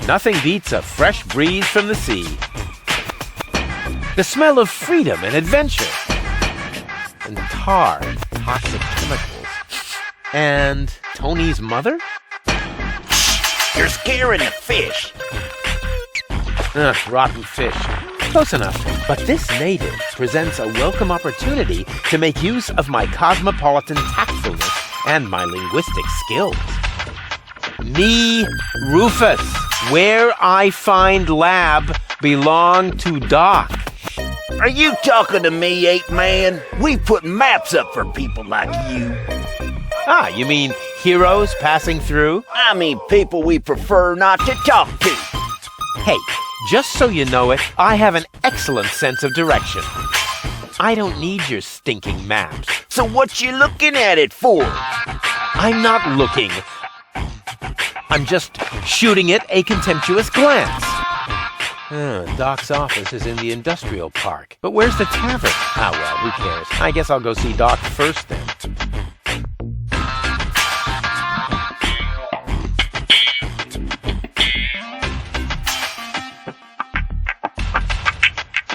Nothing beats a fresh breeze from the sea. The smell of freedom and adventure. And tar, toxic chemicals. And Tony's mother? You're scaring the fish. Rotten fish. Close enough. But this native presents a welcome opportunity to make use of my cosmopolitan tactfulness and my linguistic skills. Me, Rufus, where I find lab belong to Doc. Are you talking to me, ape-man? We put maps up for people like you. You mean heroes passing through? I mean people we prefer not to talk to. Hey, just so you know it, I have an excellent sense of direction. I don't need your stinking maps. So what you looking at it for? I'm not looking. I'm just shooting it a contemptuous glance. Doc's office is in the industrial park. But where's the tavern? Well, who cares? I guess I'll go see Doc first then.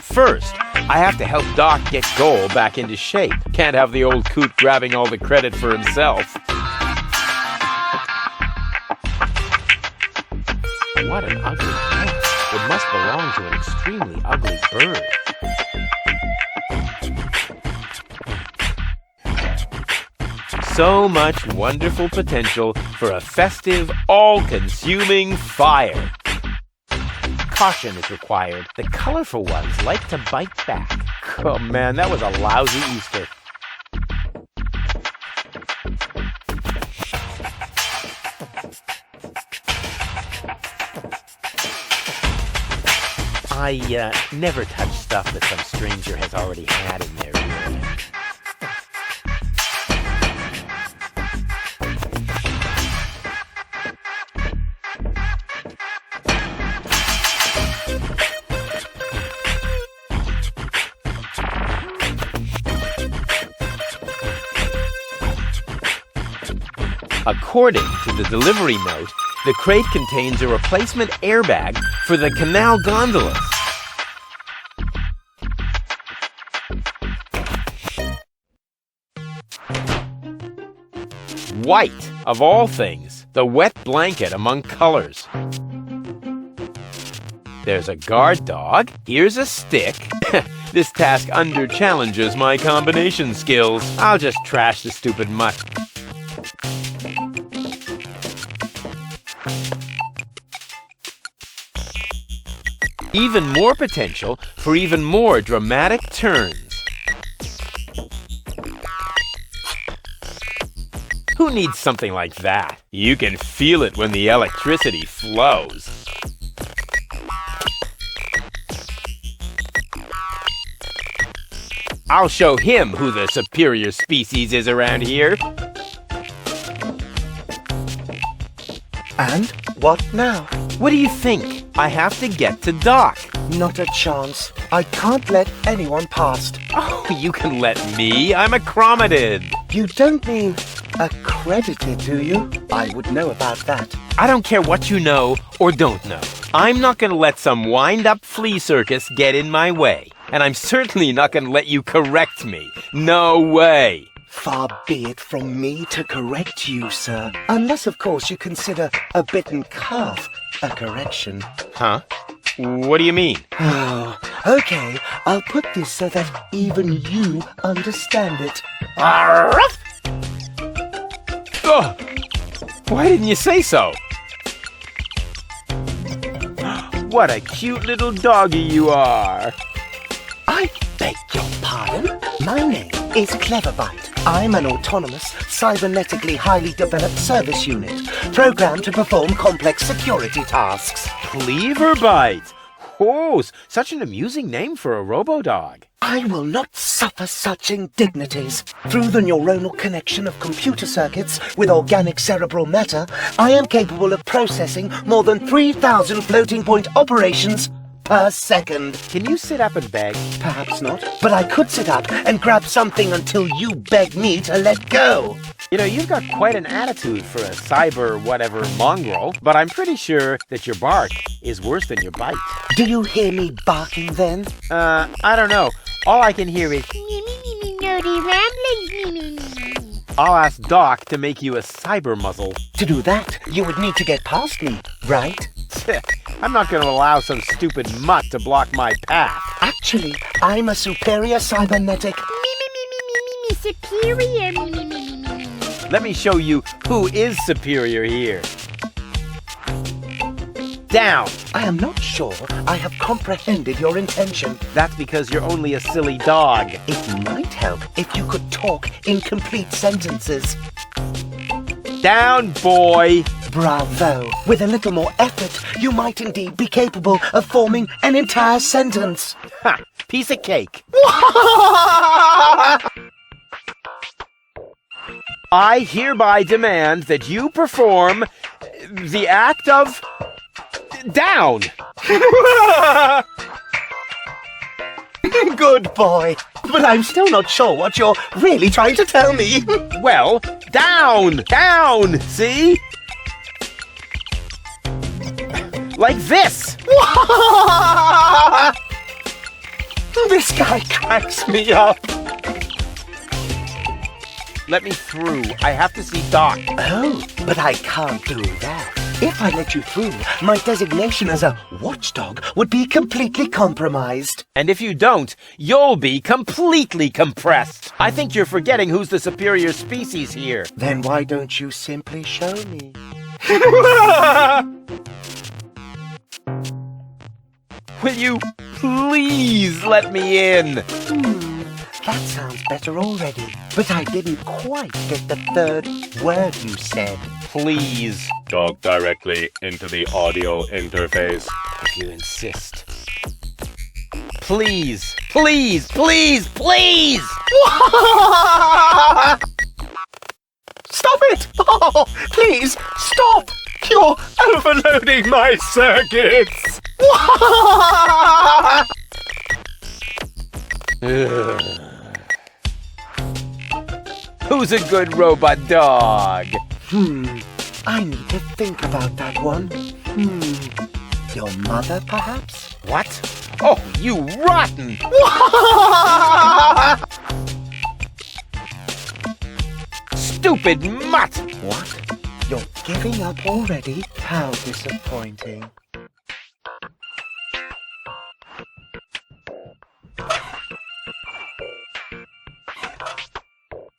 First, I have to help Doc get Goal back into shape. Can't have the old coot grabbing all the credit for himself. What an ugly plant. It must belong to an extremely ugly bird. So much wonderful potential for a festive, all-consuming fire. Caution is required. The colorful ones like to bite back. Oh man, that was a lousy Easter. I never touch stuff that some stranger has already had in their ear. According to the delivery note, the crate contains a replacement airbag for the canal gondolas. White, of all things, the wet blanket among colors. There's a guard dog. Here's a stick. This task under-challenges my combination skills. I'll just trash the stupid mutt. Even more potential for even more dramatic turns. Who needs something like that? You can feel it when the electricity flows. I'll show him who the superior species is around here. And what now? What do you think? I have to get to Doc. Not a chance. I can't let anyone past. Oh, you can let me. I'm accredited. You don't mean accredited, do you? I would know about that. I don't care what you know or don't know. I'm not going to let some wind-up flea circus get in my way. And I'm certainly not going to let you correct me. No way. Far be it from me to correct you, sir. Unless, of course, you consider a bitten calf a correction. Huh? What do you mean? Oh, okay. I'll put this so that even you understand it. Oh, why didn't you say so? What a cute little doggy you are. I beg your pardon? My name is Cleverbite. I'm an autonomous, cybernetically highly developed service unit, programmed to perform complex security tasks. Cleverbite. Oh, such an amusing name for a robo-dog. I will not suffer such indignities. Through the neuronal connection of computer circuits with organic cerebral matter, I am capable of processing more than 3,000 floating point operations per second. Can you sit up and beg? Perhaps not, but I could sit up and grab something until you beg me to let go. You know, you've got quite an attitude for a cyber whatever mongrel, but I'm pretty sure that your bark is worse than your bite. Do you hear me barking then? I don't know. All I can hear is Nerdy ramblings. I'll ask Doc to make you a cyber muzzle. To do that, you would need to get past me, right? I'm not going to allow some stupid mutt to block my path. Actually, I'm a superior cybernetic. Superior. Let me show you who is superior here. Down. I am not sure I have comprehended your intention. That's because you're only a silly dog. It might help if you could talk in complete sentences. Down, boy. Bravo! With a little more effort, you might indeed be capable of forming an entire sentence. Ha! Piece of cake. I hereby demand that you perform the act of down. Good boy. But I'm still not sure what you're really trying to tell me. Well, down, down, see? Like this. This guy cracks me up. Let me through. I have to see Doc. Oh, but I can't do that. If I let you through, my designation as a watchdog would be completely compromised. And if you don't, you'll be completely compressed. I think you're forgetting who's the superior species here. Then why don't you simply show me? Will you please let me in? That sounds better already. But I didn't quite get the third word you said. Please, Talk directly into the audio interface. if you insist. Please, please, please, please! Stop it! Oh, please, stop! You're overloading my circuits! Who's a good robot dog? I need to think about that one. Your mother, perhaps? What? Oh, you rotten! Stupid mutt! What? You're giving up already? How disappointing.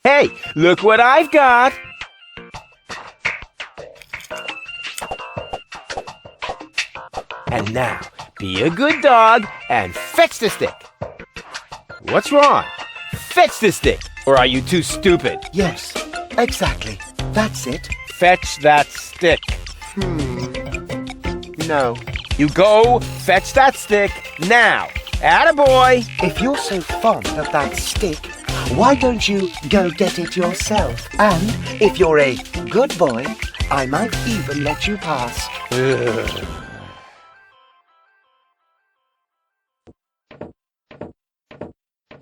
Hey, look what I've got! And now, be a good dog and fetch the stick. What's wrong? Fetch the stick, or are you too stupid? Yes, exactly. That's it. Fetch that stick. No. You go fetch that stick now. Attaboy! If you're so fond of that stick, why don't you go get it yourself? And if you're a good boy, I might even let you pass.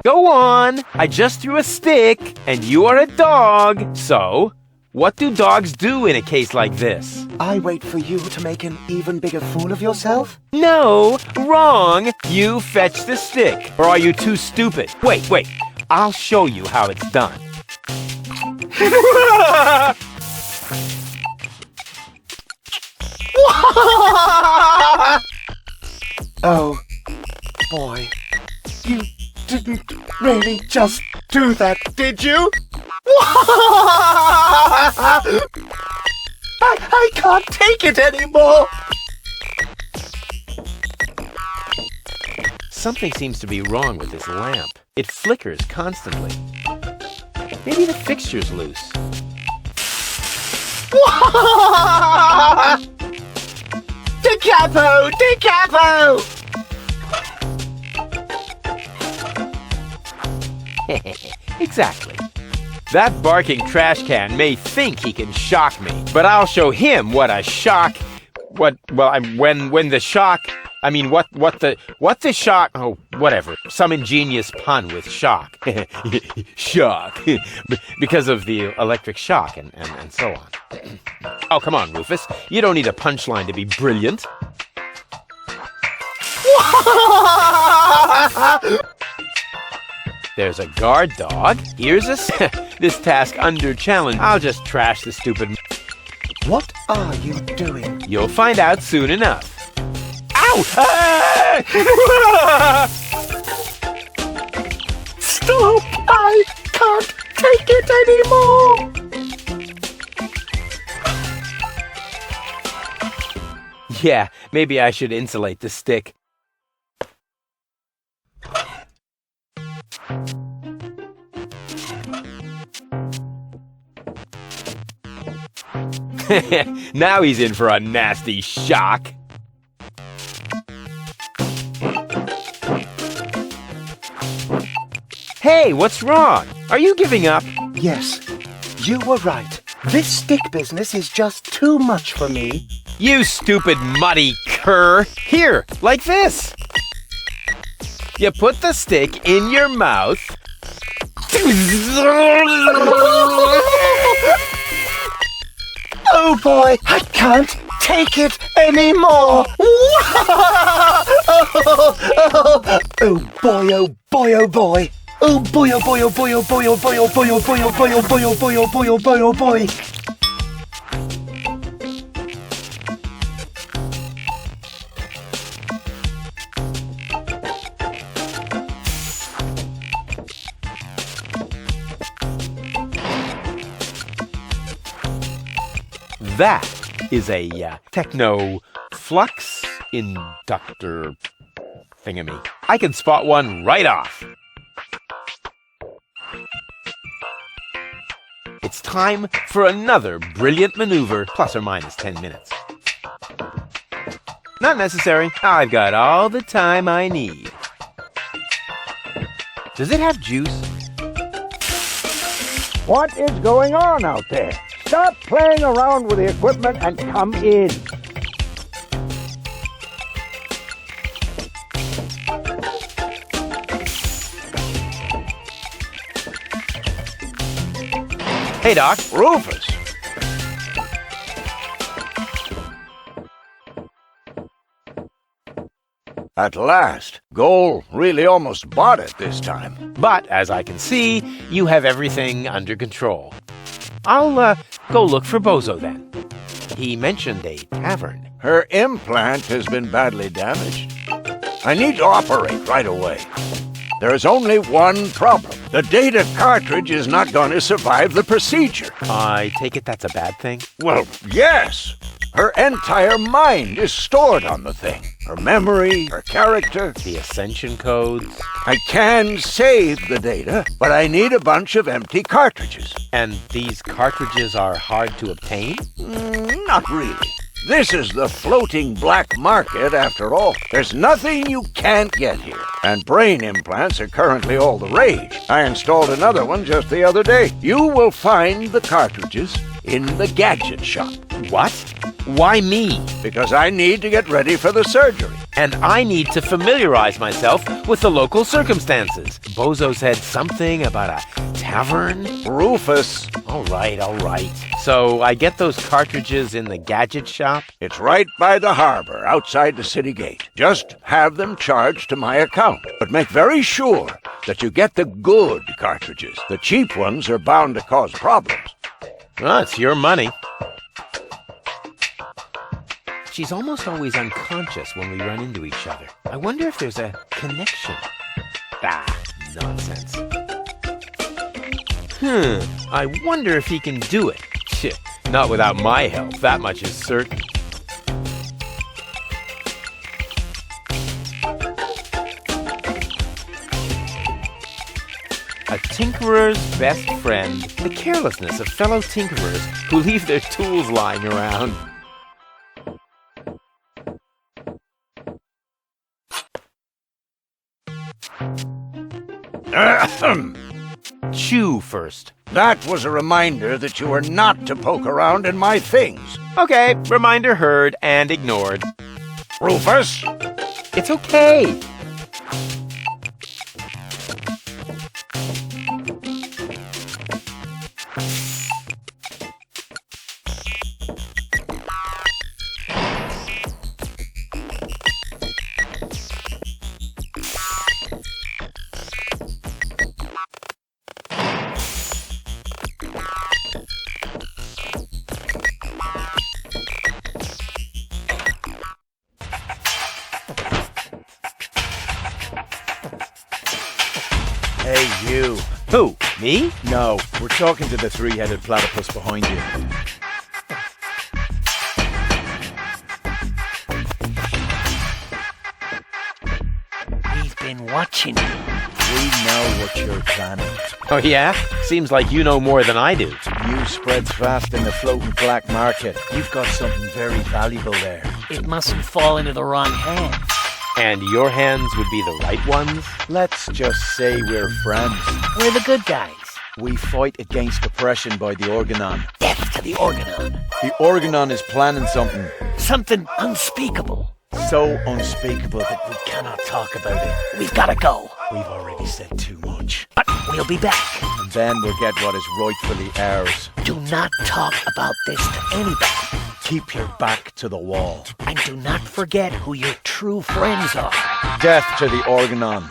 Go on! I just threw a stick, and you are a dog. So, what do dogs do in a case like this? I wait for you to make an even bigger fool of yourself? No, wrong! You fetch the stick. Or are you too stupid? Wait. I'll show you how it's done. Oh, boy. You didn't really just do that, did you? I can't take it anymore. Something seems to be wrong with this lamp. It flickers constantly. Maybe the fixture's loose. Da capo! Exactly. That barking trash can may think he can shock me, but I'll show him what a shock... when the shock I mean, what the shock? Oh, whatever. Some ingenious pun with shock. Shock. Because of the electric shock and so on. Oh, come on, Rufus. You don't need a punchline to be brilliant. There's a guard dog. Here's this task under challenge. I'll just trash the stupid... What are you doing? You'll find out soon enough. Ow! Stop! I can't take it anymore! Yeah, maybe I should insulate the stick. Now he's in for a nasty shock. Hey, what's wrong? Are you giving up? Yes, you were right. This stick business is just too much for me. You stupid muddy cur. Here, like this. You put the stick in your mouth. Oh boy, I can't take it anymore! Oh boy, oh boy, oh boy! Oh boy, oh boy, oh boy, oh boy, oh boy, oh boy, oh boy, oh boy, oh boy, oh boy, oh boy, oh boy, oh boy! That is a techno flux inductor thingamy. I can spot one right off. It's time for another brilliant maneuver, plus or minus 10 minutes. Not necessary. I've got all the time I need. Does it have juice? What is going on out there? Stop playing around with the equipment and come in. Hey, Doc. Rufus! At last. Goal really almost bought it this time. But, as I can see, you have everything under control. I'll go look for Bozo then. He mentioned a tavern. Her implant has been badly damaged. I need to operate right away. There is only one problem. The data cartridge is not going to survive the procedure. I take it that's a bad thing? Well, yes. Her entire mind is stored on the thing. Her memory, her character. The ascension codes. I can save the data, but I need a bunch of empty cartridges. And these cartridges are hard to obtain? Not really. This is the floating black market after all. There's nothing you can't get here. And brain implants are currently all the rage. I installed another one just the other day. You will find the cartridges in the gadget shop. What? Why me? Because I need to get ready for the surgery. And I need to familiarize myself with the local circumstances. Bozo said something about a tavern? Rufus. All right. So I get those cartridges in the gadget shop? It's right by the harbor, outside the city gate. Just have them charged to my account. But make very sure that you get the good cartridges. The cheap ones are bound to cause problems. Well, it's your money. She's almost always unconscious when we run into each other. I wonder if there's a connection. Nonsense. I wonder if he can do it. Not without my help, that much is certain. A tinkerer's best friend. The carelessness of fellow tinkerers who leave their tools lying around. Chew first. That was a reminder that you are not to poke around in my things. Okay, reminder heard and ignored. Rufus, It's okay. Hey, you. Who? Me? No, we're talking to the three-headed platypus behind you. We've been watching you. We know what you're planning. Oh, yeah? Seems like you know more than I do. News spreads fast in the floating black market. You've got something very valuable there. It mustn't fall into the wrong hands. And your hands would be the right ones? Let's just say we're friends. We're the good guys. We fight against oppression by the Organon. Death to the Organon. The Organon is planning something Something unspeakable. so unspeakable that we cannot talk about it. We've got to go. We've already said too much. But we'll be back. And then we'll get what is rightfully ours. Do not talk about this to anybody. Keep your back to the wall. And do not forget who your true friends are. Death to the Organon.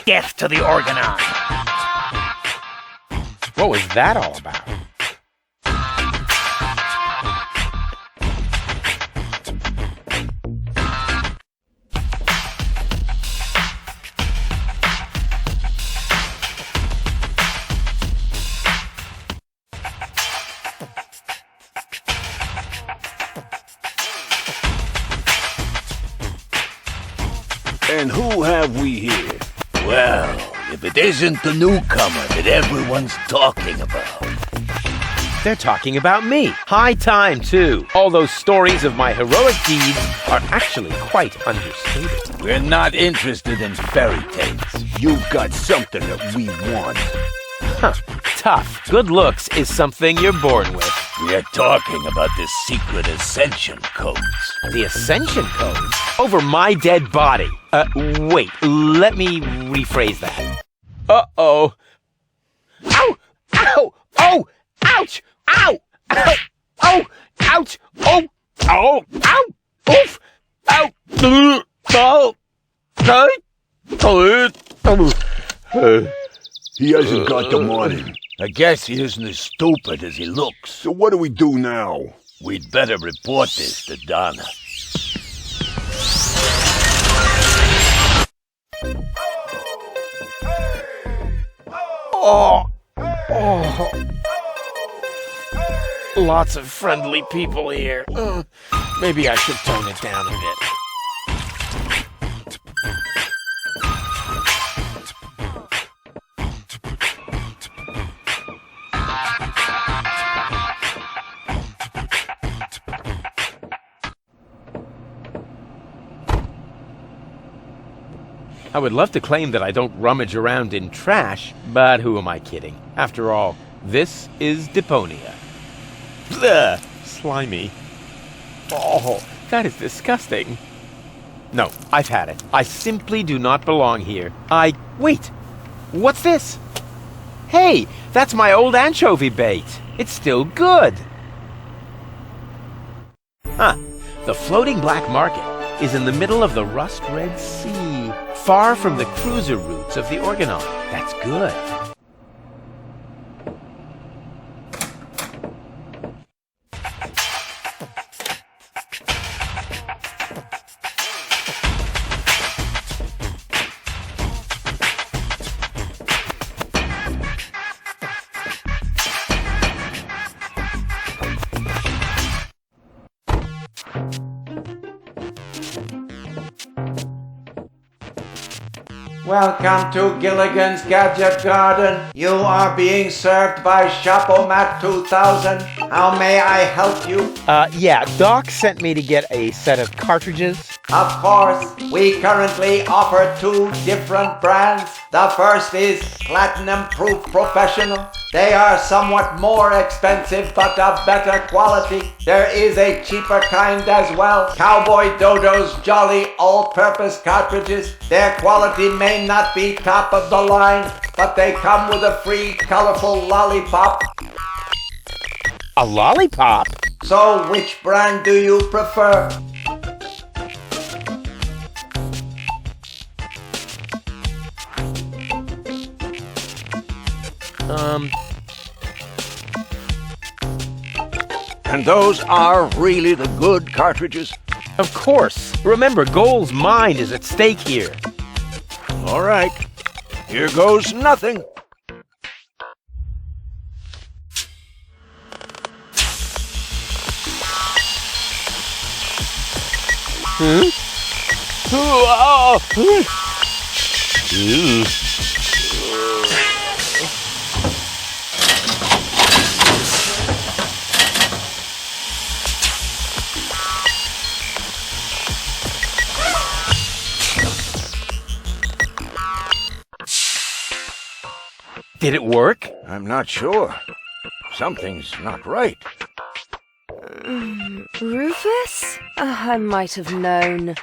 Death to the Organon. What was that all about? And who have we here? Well, if it isn't the newcomer that everyone's talking about. They're talking about me. High time, too. All those stories of my heroic deeds are actually quite understated. We're not interested in fairy tales. You've got something that we want. Huh. Tough. Good looks is something you're born with. We're talking about the secret ascension codes. The Ascension Codes? Over my dead body. Wait. Let me rephrase that. Uh-oh. Ow! Ow! Oh! Ouch! Ow! Ow! Oh! Ouch! Oh! Oh! Ow! Oof! Ow! Oh! He hasn't got the money. I guess he isn't as stupid as he looks. So what do we do now? We'd better report this to Donna. Oh! Oh! Lots of friendly people here. Maybe I should tone it down a bit. I would love to claim that I don't rummage around in trash, but who am I kidding? After all, this is Deponia. Ugh, slimy. Oh, that is disgusting. No, I've had it. I simply do not belong here. Wait! What's this? Hey, that's my old anchovy bait. It's still good. Huh. The floating black market is in the middle of the rust-red sea, far from the cruiser routes of the Organon. That's good. Welcome to Gilligan's Gadget Garden. You are being served by Shapomat 2000. How may I help you? Yeah, Doc sent me to get a set of cartridges. Of course, we currently offer 2 different brands. The first is Platinum Proof Professional. They are somewhat more expensive but of better quality. There is a cheaper kind as well. Cowboy Dodo's Jolly All-Purpose Cartridges. Their quality may not be top of the line, but they come with a free colorful lollipop. A lollipop? So which brand do you prefer? And those are really the good cartridges? Of course. Remember, Goal's mind is at stake here. All right. Here goes nothing. Did it work? I'm not sure. Something's not right. Rufus? I might have known.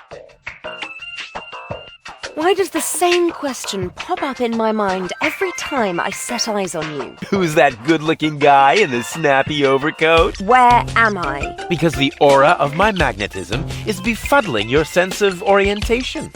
Why does the same question pop up in my mind every time I set eyes on you? Who's that good-looking guy in the snappy overcoat? Where am I? Because the aura of my magnetism is befuddling your sense of orientation.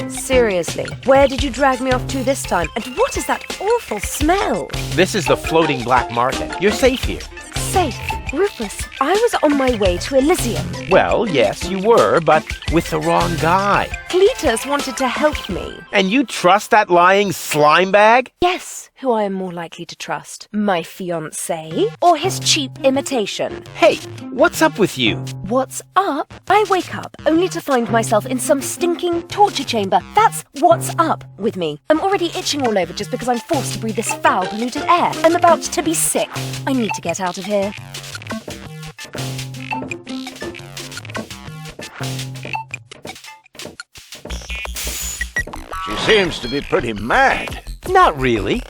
Seriously, where did you drag me off to this time? And what is that awful smell? This is the floating black market. You're safe here. Safe? Rufus, I was on my way to Elysium. Well, yes, you were, but with the wrong guy. Cletus wanted to help me. And you trust that lying slime bag? Yes, who I am more likely to trust. My fiancé or his cheap imitation? Hey, what's up with you? What's up? I wake up only to find myself in some stinking torture chamber. That's what's up with me. I'm already itching all over just because I'm forced to breathe this foul, polluted air. I'm about to be sick. I need to get out of here. She seems to be pretty mad. Not really.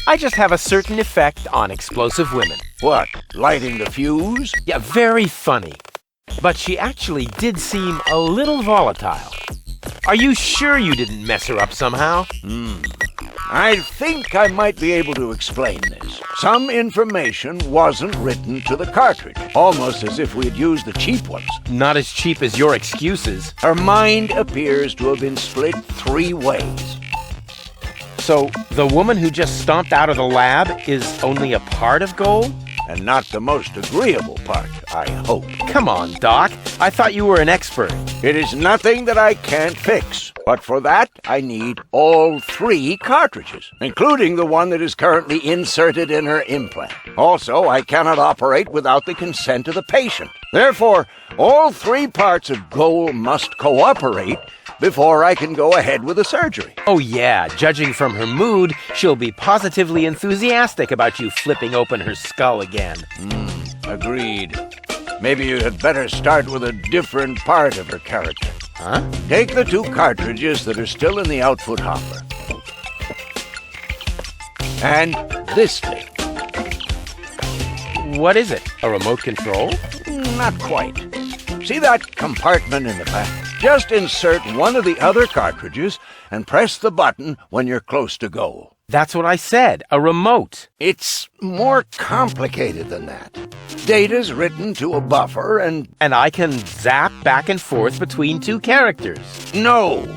I just have a certain effect on explosive women. What, lighting the fuse? Yeah, very funny. But she actually did seem a little volatile. Are you sure you didn't mess her up somehow? I think I might be able to explain this. Some information wasn't written to the cartridge, almost as if we had used the cheap ones. Not as cheap as your excuses. Her mind appears to have been split 3 ways. So, the woman who just stomped out of the lab is only a part of Goal? And not the most agreeable part, I hope. Come on, Doc. I thought you were an expert. It is nothing that I can't fix. But for that, I need all 3 cartridges, including the one that is currently inserted in her implant. Also, I cannot operate without the consent of the patient. Therefore, all 3 parts of Goal must cooperate before I can go ahead with the surgery. Oh yeah, judging from her mood, she'll be positively enthusiastic about you flipping open her skull again. Agreed. Maybe you had better start with a different part of her character. Huh? Take the 2 cartridges that are still in the output hopper. And this thing. What is it? A remote control? Not quite. See that compartment in the back? Just insert one of the other cartridges and press the button when you're close to Goal. That's what I said, a remote. It's more complicated than that. Data's written to a buffer and I can zap back and forth between 2 characters. No.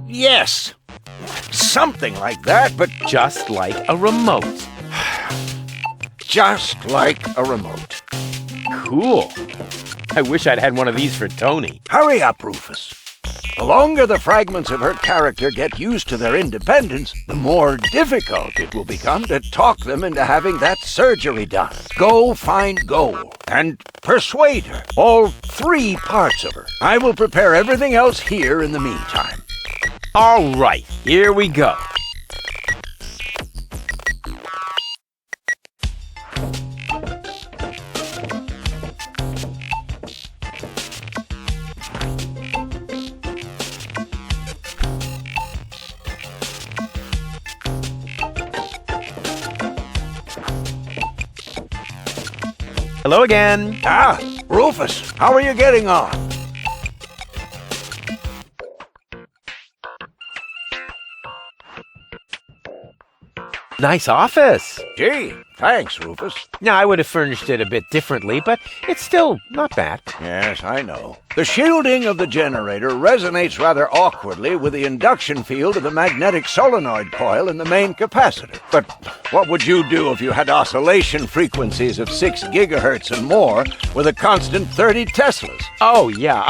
Yes. Something like that, but Just like a remote. just like a remote. Cool. I wish I'd had one of these for Tony. Hurry up, Rufus. The longer the fragments of her character get used to their independence, the more difficult it will become to talk them into having that surgery done. Go find Goal and persuade her. All 3 parts of her. I will prepare everything else here in the meantime. All right, here we go. Hello again. Ah, Rufus, how are you getting on? Nice office. Gee, thanks, Rufus. Now, I would have furnished it a bit differently, but it's still not bad. Yes, I know. The shielding of the generator resonates rather awkwardly with the induction field of the magnetic solenoid coil in the main capacitor. But what would you do if you had oscillation frequencies of 6 gigahertz and more with a constant 30 Teslas? Oh, yeah,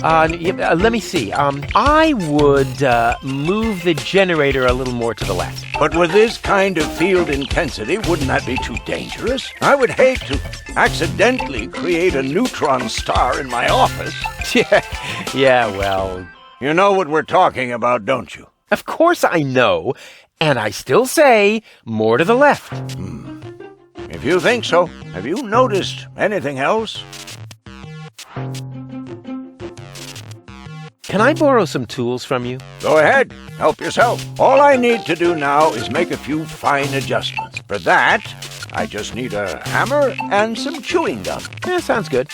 let me see. I would move the generator a little more to the left. But with this kind of field intensity, wouldn't that be too dangerous? I would hate to accidentally create a neutron star in my office. Yeah, well... You know what we're talking about, don't you? Of course I know, and I still say more to the left. If you think so, have you noticed anything else? Can I borrow some tools from you? Go ahead, help yourself. All I need to do now is make a few fine adjustments. For that, I just need a hammer and some chewing gum. Yeah, sounds good.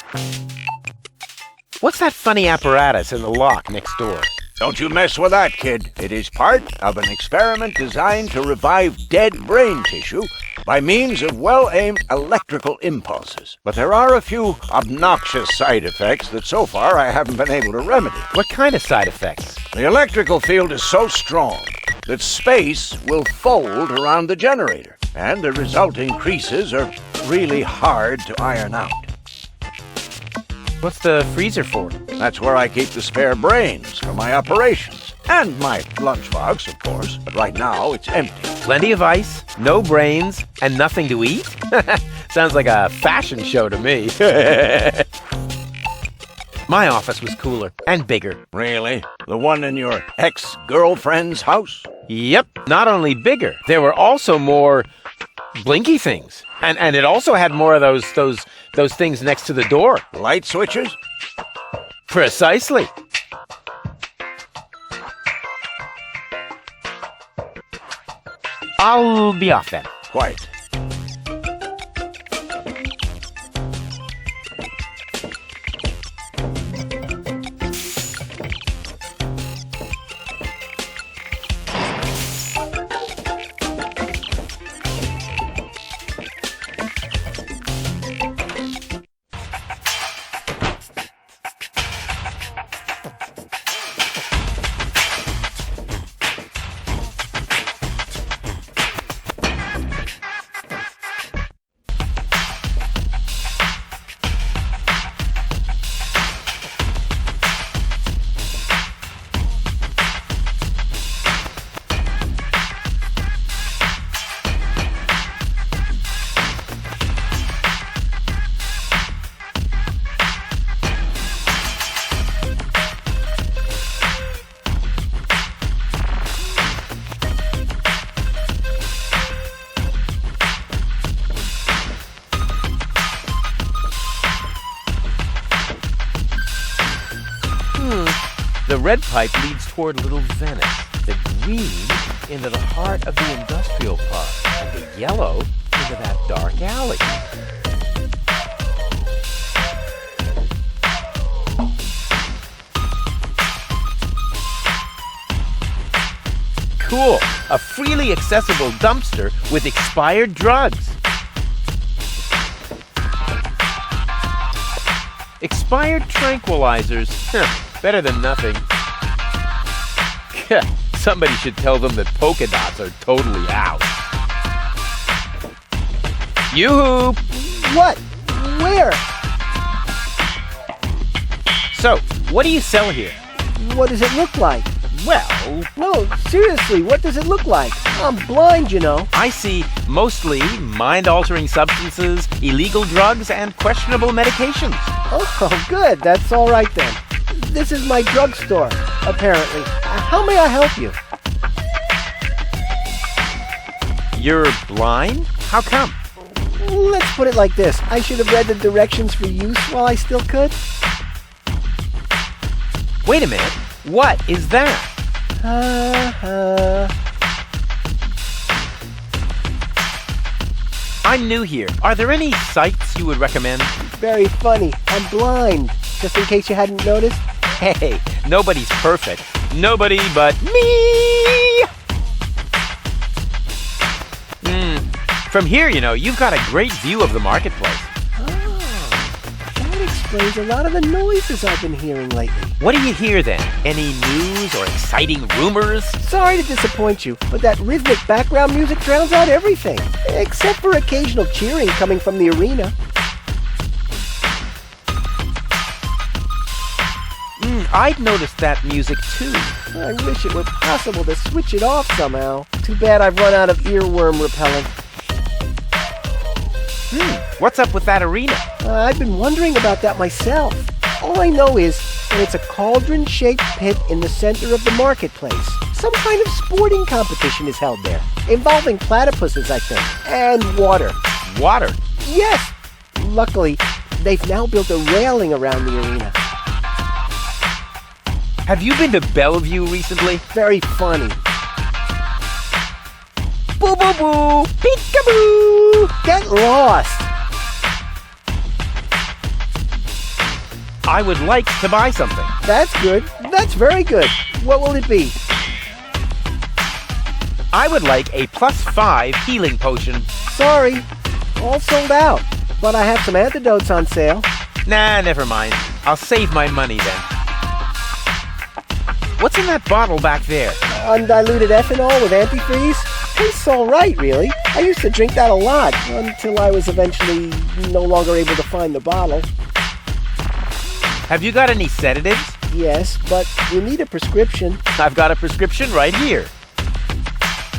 What's that funny apparatus in the lock next door? Don't you mess with that, kid. It is part of an experiment designed to revive dead brain tissue by means of well-aimed electrical impulses. But there are a few obnoxious side effects that so far I haven't been able to remedy. What kind of side effects? The electrical field is so strong that space will fold around the generator, and the resulting creases are really hard to iron out. What's the freezer for? That's where I keep the spare brains for my operations. And my lunchbox, of course, but right now it's empty. Plenty of ice, no brains, and nothing to eat? Sounds like a fashion show to me. My office was cooler and bigger. Really? The one in your ex-girlfriend's house? Yep, not only bigger, there were also more blinky things. And it also had more of those things next to the door. Light switches? Precisely. I'll be off then. Quite. The red pipe leads toward Little Venice, the green into the heart of the industrial park, and the yellow into that dark alley. Cool, a freely accessible dumpster with expired drugs. Expired tranquilizers. Better than nothing. Somebody should tell them that polka dots are totally out. Yoo-hoo! What? Where? So, what do you sell here? What does it look like? Well, No, seriously, what does it look like? I'm blind, you know. I see mostly mind-altering substances, illegal drugs, and questionable medications. Oh, good. That's all right then. This is my drugstore, apparently. How may I help you? You're blind? How come? Let's put it like this. I should have read the directions for use while I still could. Wait a minute. What is that? I'm new here. Are there any sites you would recommend? Very funny. I'm blind. Just in case you hadn't noticed. Hey, nobody's perfect. Nobody but me! From here, you've got a great view of the marketplace. That explains a lot of the noises I've been hearing lately. What do you hear then? Any news or exciting rumors? Sorry to disappoint you, but that rhythmic background music drowns out everything. Except for occasional cheering coming from the arena. I'd noticed that music too. I wish it were possible to switch it off somehow. Too bad I've run out of earworm repellent. What's up with that arena? I've been wondering about that myself. All I know is that it's a cauldron-shaped pit in the center of the marketplace. Some kind of sporting competition is held there, involving platypuses, I think, and water. Water? Yes! Luckily, they've now built a railing around the arena. Have you been to Bellevue recently? Very funny. Boo boo boo! Peekaboo! Get lost! I would like to buy something. That's good. That's very good. What will it be? I would like a +5 healing potion. Sorry, all sold out. But I have some antidotes on sale. Nah, never mind. I'll save my money then. What's in that bottle back there? Undiluted ethanol with antifreeze? Tastes all right, really. I used to drink that a lot until I was eventually no longer able to find the bottle. Have you got any sedatives? Yes, but you need a prescription. I've got a prescription right here.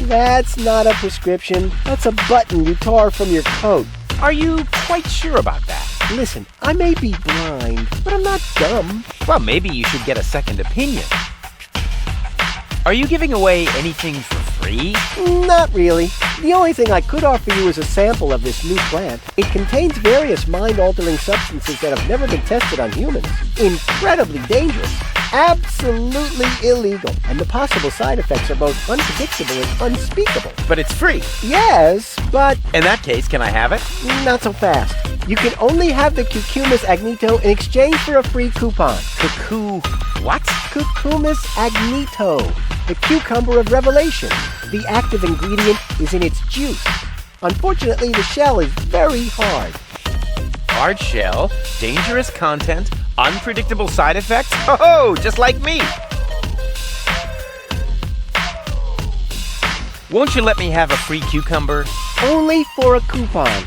That's not a prescription. That's a button you tore from your coat. Are you quite sure about that? Listen, I may be blind, but I'm not dumb. Well, maybe you should get a second opinion. Are you giving away anything for free? Not really. The only thing I could offer you is a sample of this new plant. It contains various mind-altering substances that have never been tested on humans. Incredibly dangerous. Absolutely illegal. And the possible side effects are both unpredictable and unspeakable. But it's free. Yes, but... In that case, can I have it? Not so fast. You can only have the Cucumis agnito in exchange for a free coupon. What? Cucumis agnito. The cucumber of revelation. The active ingredient is in its juice. Unfortunately, the shell is very hard. Hard shell, dangerous content, unpredictable side effects? Oh, just like me! Won't you let me have a free cucumber? Only for a coupon.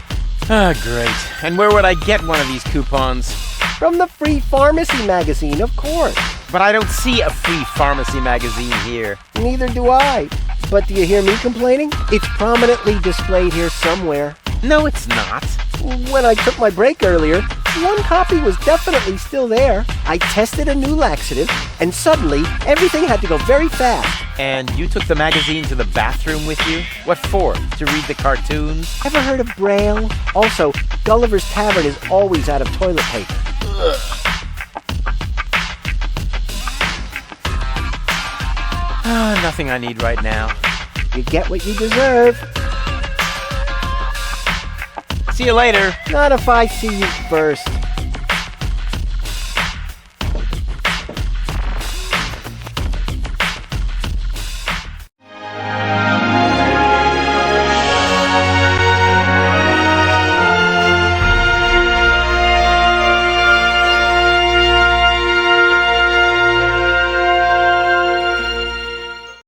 Ah, great. And where would I get one of these coupons? From the Free Pharmacy magazine, of course. But I don't see a free pharmacy magazine here. Neither do I. But do you hear me complaining? It's prominently displayed here somewhere. No, it's not. When I took my break earlier, one copy was definitely still there. I tested a new laxative, and suddenly, everything had to go very fast. And you took the magazine to the bathroom with you? What for? To read the cartoons? Ever heard of Braille? Also, Gulliver's Tavern is always out of toilet paper. Ugh. Nothing I need right now. You get what you deserve. See you later. Not if I see you first.